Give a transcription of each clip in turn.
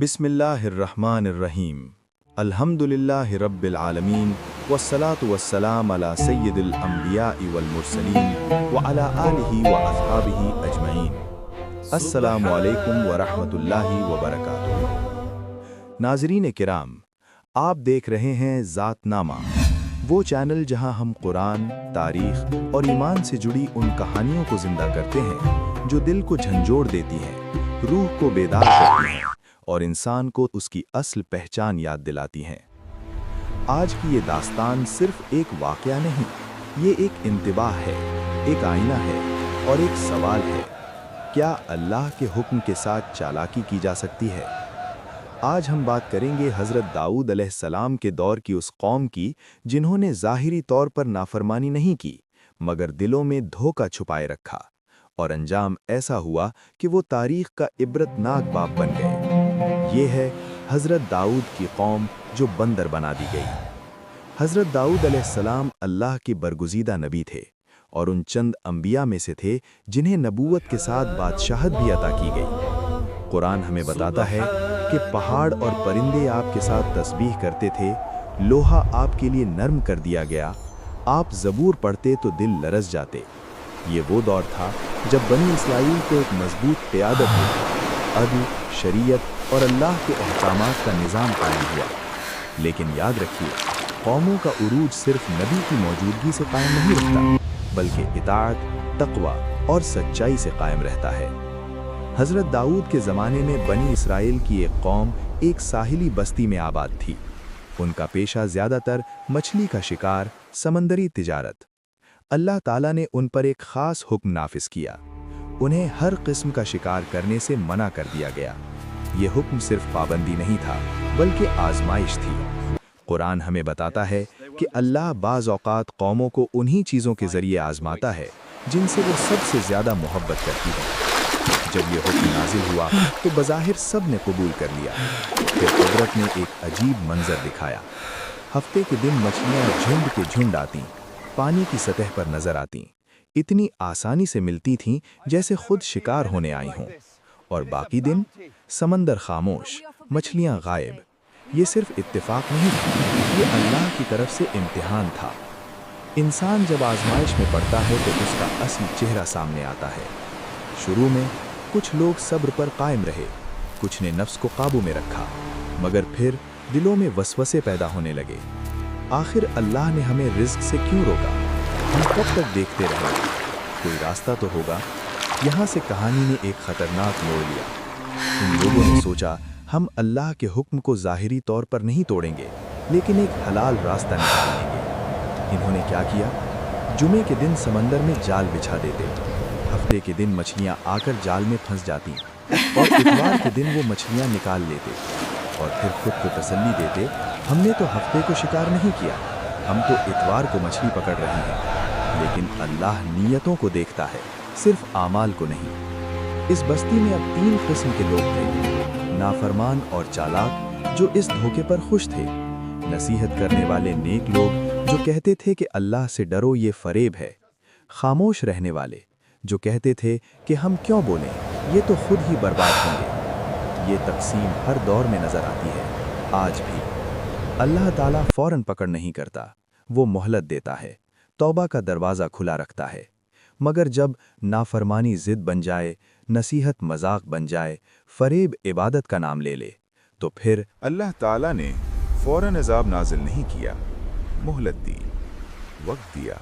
बिस्मिल्लाहिर्रहमानिर्रहीम। अल्हम्दुलिल्लाहि रब्बिल आलमीन वस्सलातु वस्सलाम अला सय्यिदिल अंबियाइ वल मुरसलीन व अला आलिहि व अस्हाबिहि अजमईन। अस्सलामु अलैकुम व रहमतुल्लाहि व बरकातुहू। नाज़रीन किराम, आप देख रहे हैं ज़ातनामा, वो चैनल जहां हम कुरान, तारीख़ और ईमान से जुड़ी उन कहानियों को ज़िंदा करते हैं जो दिल को झंझोड़ देती हैं, रूह को बेदार करती हैं और इंसान को उसकी असल पहचान याद दिलाती हैं। आज की ये दास्तान सिर्फ एक वाक़या नहीं, ये एक इंतिबाह है, एक आईना है और एक सवाल है, क्या अल्लाह के हुक्म के साथ चालाकी की जा सकती है? आज हम बात करेंगे हज़रत दाऊद अलैहिस्सलाम के दौर की उस कौम की जिन्होंने ज़ाहिरी तौर पर नाफरमानी नहीं की, मगर दिलों में धोखा छुपाए रखा, और अंजाम ऐसा हुआ कि वो तारीख़ का इबरतनाक बाब बन गए। ये है हज़रत दाऊद की कौम जो बंदर बना दी गई। हज़रत दाऊद अलैहिस्सलाम अल्लाह की बरगुज़ीदा नबी थे और उन चंद अंबिया में से थे जिन्हें नबूवत के साथ बादशाहत भी अता की गई। कुरान हमें बताता है कि पहाड़ और परिंदे आपके साथ तस्बीह करते थे, लोहा आपके लिए नर्म कर दिया गया, आप ज़बूर पढ़ते तो दिल लरज़ जाते। ये वो दौर था जब बनी इस्राईल को एक मजबूत क़यादत हुई, अदल, शरीयत और अल्लाह के अहकामात का निज़ाम कायम हुआ। लेकिन याद रखिए, कौमों का उरूज सिर्फ नबी की मौजूदगी से कायम नहीं रहता, बल्कि इताअत, तक़वा और सच्चाई से कायम रहता है। हज़रत दाऊद के ज़माने में बनी इस्राईल की एक कौम एक साहिली बस्ती में आबाद थी। उनका पेशा ज़्यादातर मछली का शिकार, समंदरी तिजारत। अल्लाह ताला ने उन पर एक ख़ास हुक्म नाफिज किया, उन्हें हर किस्म का शिकार करने से मना कर दिया गया। ये हुक्म सिर्फ पाबंदी नहीं था, बल्कि आजमाइश थी। कुरान हमें बताता है कि अल्लाह बाज़ औक़ात कौमों को उन्हीं चीज़ों के ज़रिए आजमाता है जिनसे वो सबसे ज़्यादा मोहब्बत करती है। जब ये हुक्म नाजिल हुआ तो बज़ाहिर सब ने कबूल कर लिया। फिर कुदरत ने एक अजीब मंजर दिखाया। हफ्ते के दिन मछलियाँ झुंड के झुंड आतीं, पानी की सतह पर नजर आतीं, इतनी आसानी से मिलती थीं जैसे खुद शिकार होने आई हों, और बाकी दिन समंदर खामोश, मछलियां गायब। ये सिर्फ इत्तेफाक नहीं था, ये अल्लाह की तरफ से इम्तिहान था। इंसान जब आजमाइश में पड़ता है तो उसका असली चेहरा सामने आता है। शुरू में कुछ लोग सब्र पर कायम रहे, कुछ ने नफ्स को काबू में रखा, मगर फिर दिलों में वसवसे पैदा होने लगे। आखिर अल्लाह ने हमें रिज़्क़ से क्यों रोका? हम कब तक देखते रहेंगे? कोई रास्ता तो होगा। यहाँ से कहानी ने एक ख़तरनाक मोड़ लिया। उन लोगों ने सोचा, हम अल्लाह के हुक्म को ज़ाहिरी तौर पर नहीं तोड़ेंगे, लेकिन एक हलाल रास्ता निकाल लेंगे। इन्होंने क्या किया? जुमे के दिन समंदर में जाल बिछा देते, हफ्ते के दिन मछलियाँ आकर जाल में फंस जाती और इतवार के दिन वो मछलियाँ निकाल लेते, और फिर खुद को तसल्ली देते, हमने तो हफ्ते को शिकार नहीं किया, हम तो इतवार को मछली पकड़ रहे हैं। लेकिन अल्लाह नीयतों को देखता है, सिर्फ आमाल को नहीं। इस बस्ती में अब 3 किस्म के लोग थे, नाफरमान और चालाक जो इस धोखे पर खुश थे, नसीहत करने वाले नेक लोग जो कहते थे कि अल्लाह से डरो, ये फरेब है, खामोश रहने वाले जो कहते थे कि हम क्यों बोलें, ये तो खुद ही बर्बाद होंगे। ये तकसीम हर दौर में नज़र आती है, आज भी। अल्लाह ताला फ़ौरन पकड़ नहीं करता, वो मोहलत देता है, तौबा का दरवाज़ा खुला रखता है। मगर जब नाफरमानी ज़िद बन जाए, नसीहत मजाक बन जाए, फरेब इबादत का नाम ले ले, तो फिर अल्लाह ताला ने फ़ौरन अज़ाब नाजिल नहीं किया, मोहलत दी, वक्त दिया,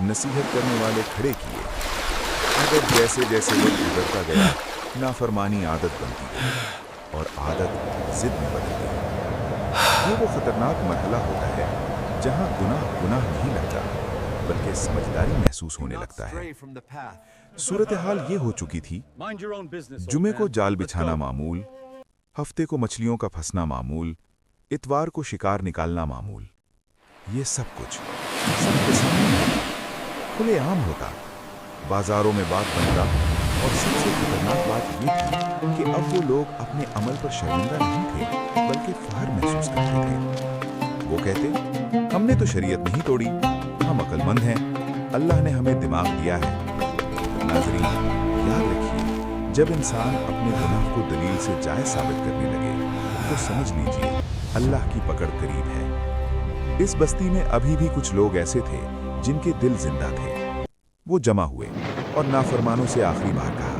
नसीहत करने वाले खड़े किए। मगर जैसे जैसे वक्त गुजरता गया, नाफरमानी आदत बनती गई और आदत ज़िद में बदल गई। ये वो ख़तरनाक मरहला होता है जहाँ गुनाह गुनाह नहीं लगता, बल्कि समझदारी महसूस होने लगता है। सूरत हाल ये हो चुकी थी, जुमे को जाल बिछाना मामूल, हफ्ते को मछलियों का फंसना मामूल, इतवार को शिकार निकालना मामूल। ये सब कुछ सबके सामने खुले आम होता, बाजारों में बात बनता। और सबसे खतरनाक बात ये थी कि अब वो लोग अपने अमल पर शर्मिंदा नहीं थे, बल्कि फख्र महसूस करते थे। वो कहते, हमने तो शरीयत नहीं तोड़ी, हम अक्लमंद हैं, अल्लाह ने हमें दिमाग दिया है। नाज़रीन, याद रखिए, जब इंसान अपने गुनाह को दलील से जायज साबित करने लगे तो समझ लीजिए अल्लाह की पकड़ करीब है। इस बस्ती में अभी भी कुछ लोग ऐसे थे जिनके दिल जिंदा थे। वो जमा हुए और नाफरमानों से आखिरी बार कहा,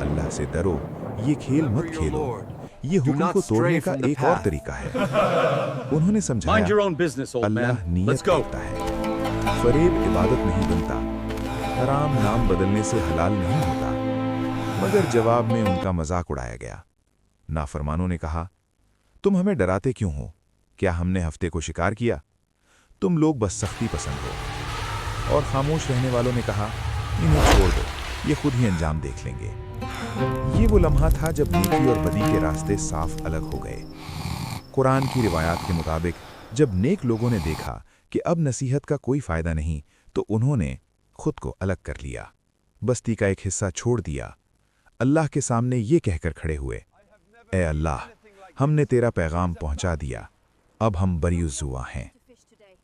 अल्लाह से डरो, ये खेल मत खेलो, ये हुक्म को तोड़ने का एक और तरीका है। उन्होंने समझाया, अल्लाह नियत देखता है, फरेब इबादत नहीं बनता, हराम नाम बदलने से हलाल नहीं होता। मगर जवाब में उनका मजाक उड़ाया गया। नाफरमानों ने कहा, तुम हमें डराते क्यों हो? क्या हमने हफ्ते को शिकार किया? तुम लोग बस सख्ती पसंद हो। और खामोश रहने वालों ने कहा, इन्हें छोड़ दो, ये खुद ही अंजाम देख लेंगे। ये वो लम्हा था जब नेकी और बदी के रास्ते साफ अलग हो गए। कुरान की रिवायात के मुताबिक जब नेक लोगों ने देखा कि अब नसीहत का कोई फायदा नहीं, तो उन्होंने खुद को अलग कर लिया, बस्ती का एक हिस्सा छोड़ दिया। अल्लाह के सामने ये कहकर खड़े हुए, ए अल्लाह, हमने तेरा पैगाम पहुंचा दिया, अब हम बरीउज़्ज़ुआ हैं।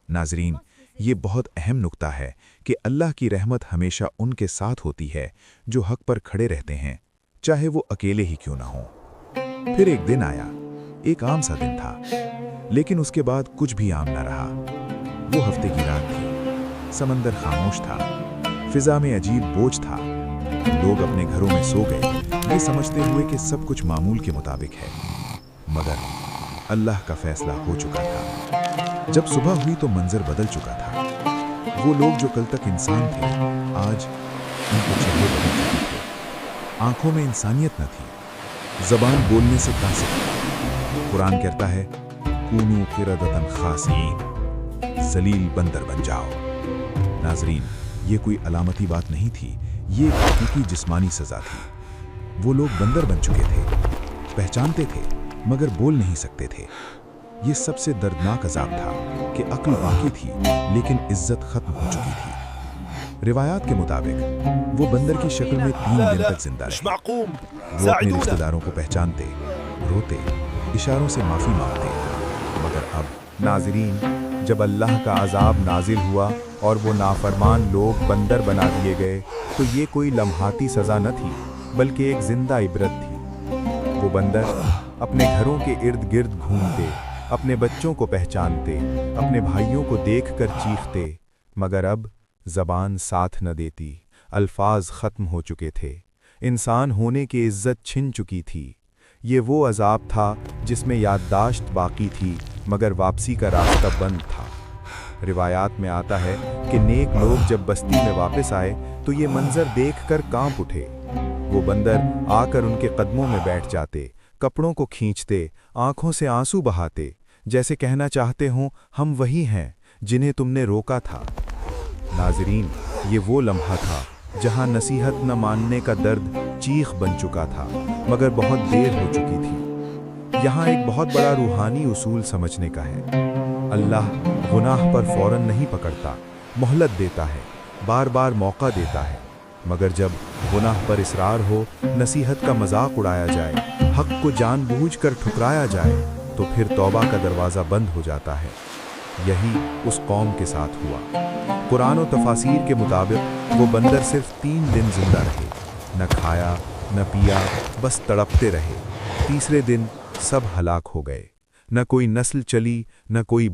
नाज़रीन, ये बहुत अहम नुक्ता है कि अल्लाह की रहमत हमेशा उनके साथ होती है जो हक पर खड़े रहते हैं, चाहे वो अकेले ही क्यों ना हो। फिर एक दिन आया, एक आम सा दिन था, लेकिन उसके बाद कुछ भी आम ना रहा। वो हफ्ते की रात थी, समंदर खामोश था, फिजा में अजीब बोझ था। लोग अपने घरों में सो गए, ये समझते हुए कि सब कुछ मामूल के मुताबिक है। मगर अल्लाह का फैसला हो चुका था। जब सुबह हुई तो मंजर बदल चुका था। वो लोग जो कल तक इंसान थे, आज उनके चेहरे बदल चुके थे। आंखों में इंसानियत न थी, जबान बोलने से कासिर थी। कुरान कहता है, कूनू क़िरदतन ख़ासिईन, जलील बंदर बन जाओ। नाज़रीन, ये कोई अलामती बात नहीं थी, ये एक हकीकी जिस्मानी सज़ा थी। वो लोग बंदर बन चुके थे, पहचानते थे मगर बोल नहीं सकते थे। ये सबसे दर्दनाक अजाब था कि अक्ल बाकी थी लेकिन इज्जत खत्म हो चुकी थी। रिवायात के मुताबिक वो बंदर की शक्ल में 3 दिन तक जिंदा रहे। वो अपने रिश्तेदारों को पहचानते, रोते, इशारों से माफी मांगते। मगर अब नाज़रीन, जब अल्लाह का अजाब नाजिल हुआ और वो नाफरमान लोग बंदर बना दिए गए, तो ये कोई लम्हाती सज़ा न थी बल्कि एक जिंदा इबरत थी। वो बंदर अपने घरों के इर्द गिर्द घूमते, अपने बच्चों को पहचानते, अपने भाइयों को देखकर चीखते, मगर अब ज़बान साथ न देती, अल्फाज ख़त्म हो चुके थे, इंसान होने की इज्जत छिन चुकी थी। ये वो अजाब था जिसमें याददाश्त बाकी थी मगर वापसी का रास्ता बंद था। रिवायात में आता है कि नेक लोग जब बस्ती में वापस आए तो ये मंजर देखकर कांप उठे। वो बंदर आकर उनके कदमों में बैठ जाते, कपड़ों को खींचते, आंखों से आंसू बहाते, जैसे कहना चाहते हों, हम वही हैं जिन्हें तुमने रोका था। नाज़रीन, ये वो लम्हा था जहां नसीहत न मानने का दर्द चीख बन चुका था मगर बहुत देर हो चुकी थी। यहाँ एक बहुत बड़ा रूहानी उसूल समझने का है। अल्लाह गुनाह पर फौरन नहीं पकड़ता, मोहलत देता है, बार बार मौका देता है। मगर जब गुनाह पर इसरार हो, नसीहत का मजाक उड़ाया जाए, हक को जानबूझकर ठुकराया जाए, तो फिर तौबा का दरवाज़ा बंद हो जाता है। यही उस कौम के साथ हुआ। कुरान और तफासीर के मुताबिक वो बंदर सिर्फ 3 दिन जिंदा रहे, न खाया न पिया, बस तड़पते रहे। तीसरे दिन सब हलाक हो गए, न कोई नस्ल चली, न कोई